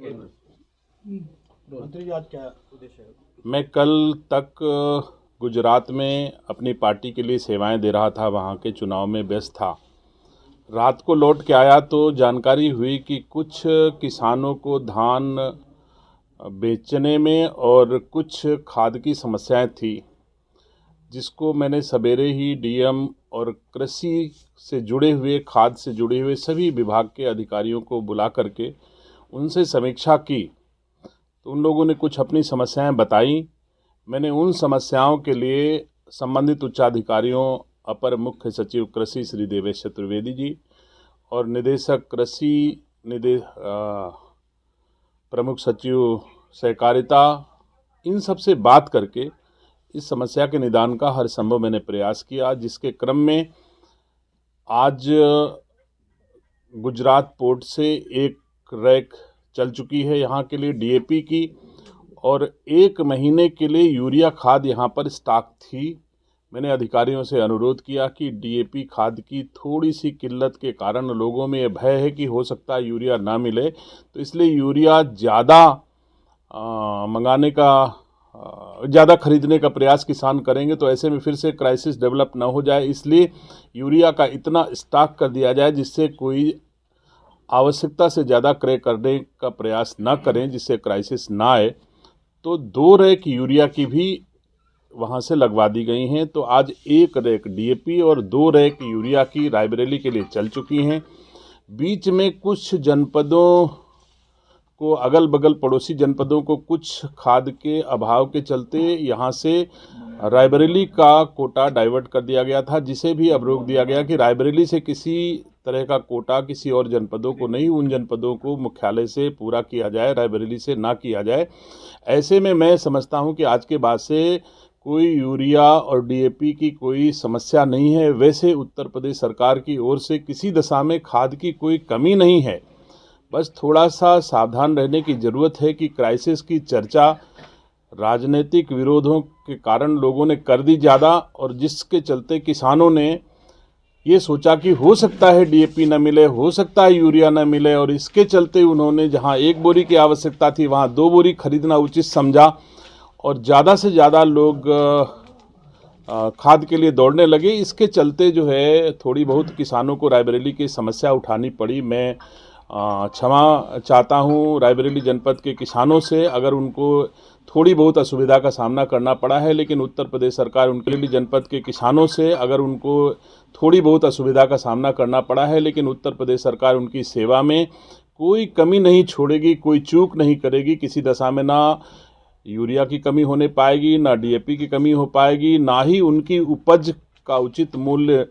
मंत्री जी, आज क्या उद्देश्य है? मैं कल तक गुजरात में अपनी पार्टी के लिए सेवाएं दे रहा था, वहाँ के चुनाव में व्यस्त था। रात को लौट के आया तो जानकारी हुई कि कुछ किसानों को धान बेचने में और कुछ खाद की समस्याएं थी, जिसको मैंने सवेरे ही डीएम और कृषि से जुड़े हुए, खाद से जुड़े हुए सभी विभाग के अधिकारियों को बुला करके उनसे समीक्षा की। तो उन लोगों ने कुछ अपनी समस्याएं बताई। मैंने उन समस्याओं के लिए संबंधित उच्चाधिकारियों, अपर मुख्य सचिव कृषि श्री देवेश चतुर्वेदी जी और निदेशक कृषि प्रमुख सचिव सहकारिता, इन सब से बात करके इस समस्या के निदान का हर संभव मैंने प्रयास किया, जिसके क्रम में आज गुजरात पोर्ट से एक रैक चल चुकी है यहाँ के लिए डीएपी की, और 1 महीने के लिए यूरिया खाद यहाँ पर स्टॉक थी। मैंने अधिकारियों से अनुरोध किया कि डीएपी खाद की थोड़ी सी किल्लत के कारण लोगों में भय है कि हो सकता है यूरिया ना मिले, तो इसलिए यूरिया ज़्यादा मंगाने का, ज़्यादा खरीदने का प्रयास किसान करेंगे, तो ऐसे में फिर से क्राइसिस डेवलप ना हो जाए, इसलिए यूरिया का इतना स्टॉक कर दिया जाए जिससे कोई आवश्यकता से ज़्यादा क्रय करने का प्रयास ना करें, जिससे क्राइसिस ना आए। तो 2 रैक यूरिया की भी वहाँ से लगवा दी गई हैं। तो आज 1 रैक डीएपी और 2 रैक यूरिया की रायबरेली के लिए चल चुकी हैं। बीच में कुछ जनपदों को, अगल बगल पड़ोसी जनपदों को कुछ खाद के अभाव के चलते यहाँ से रायबरेली का कोटा डाइवर्ट कर दिया गया था, जिसे भी अब रोक दिया गया कि रायबरेली से किसी तरह का कोटा किसी और जनपदों को नहीं, उन जनपदों को मुख्यालय से पूरा किया जाए, रायबरेली से ना किया जाए। ऐसे में मैं समझता हूँ कि आज के बाद से कोई यूरिया और डीएपी की कोई समस्या नहीं है। वैसे उत्तर प्रदेश सरकार की ओर से किसी दशा में खाद की कोई कमी नहीं है, बस थोड़ा सा सावधान रहने की ज़रूरत है कि क्राइसिस की चर्चा राजनीतिक विरोधों के कारण लोगों ने कर दी ज़्यादा, और जिसके चलते किसानों ने ये सोचा कि हो सकता है डीएपी न मिले, हो सकता है यूरिया न मिले, और इसके चलते उन्होंने जहां 1 बोरी की आवश्यकता थी वहां 2 बोरी खरीदना उचित समझा, और ज़्यादा से ज़्यादा लोग खाद के लिए दौड़ने लगे। इसके चलते जो है थोड़ी बहुत किसानों को रायबरेली की समस्या उठानी पड़ी। मैं क्षमा चाहता हूं रायबरेली जनपद के किसानों से अगर उनको थोड़ी बहुत असुविधा का सामना करना पड़ा है, लेकिन उत्तर प्रदेश सरकार उनके लिए जनपद के किसानों से अगर उनको थोड़ी बहुत असुविधा का सामना करना पड़ा है, लेकिन उत्तर प्रदेश सरकार उनकी सेवा में कोई कमी नहीं छोड़ेगी, कोई चूक नहीं करेगी। किसी दशा में ना यूरिया की कमी होने पाएगी, ना डीएपी की कमी हो पाएगी, ना ही उनकी उपज का उचित मूल्य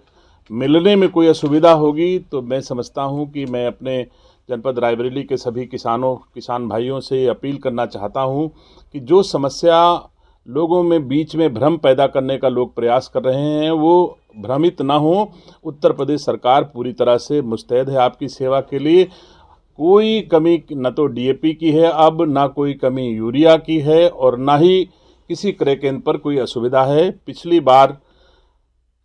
मिलने में कोई असुविधा होगी। तो मैं समझता हूं कि मैं अपने जनपद रायबरेली के सभी किसान भाइयों से अपील करना चाहता हूं कि जो समस्या लोगों में बीच में भ्रम पैदा करने का लोग प्रयास कर रहे हैं वो भ्रमित ना हो। उत्तर प्रदेश सरकार पूरी तरह से मुस्तैद है आपकी सेवा के लिए। कोई कमी न तो डीएपी की है अब, ना कोई कमी यूरिया की है, और ना ही किसी क्रय केंद्र पर कोई असुविधा है। पिछली बार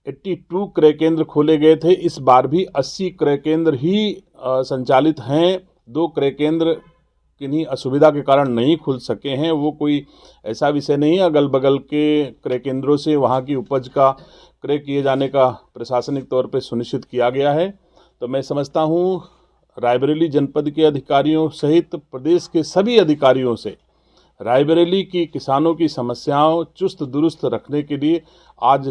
82 क्रय केंद्र खोले गए थे, इस बार भी 80 क्रय केंद्र ही संचालित हैं। 2 क्रय केंद्र किन्हीं असुविधा के कारण नहीं खुल सके हैं, वो कोई ऐसा विषय नहीं है। अगल बगल के क्रय केंद्रों से वहाँ की उपज का क्रय किए जाने का प्रशासनिक तौर पर सुनिश्चित किया गया है। तो मैं समझता हूँ रायबरेली जनपद के अधिकारियों सहित प्रदेश के सभी अधिकारियों से रायबरेली की किसानों की समस्याओं चुस्त दुरुस्त रखने के लिए आज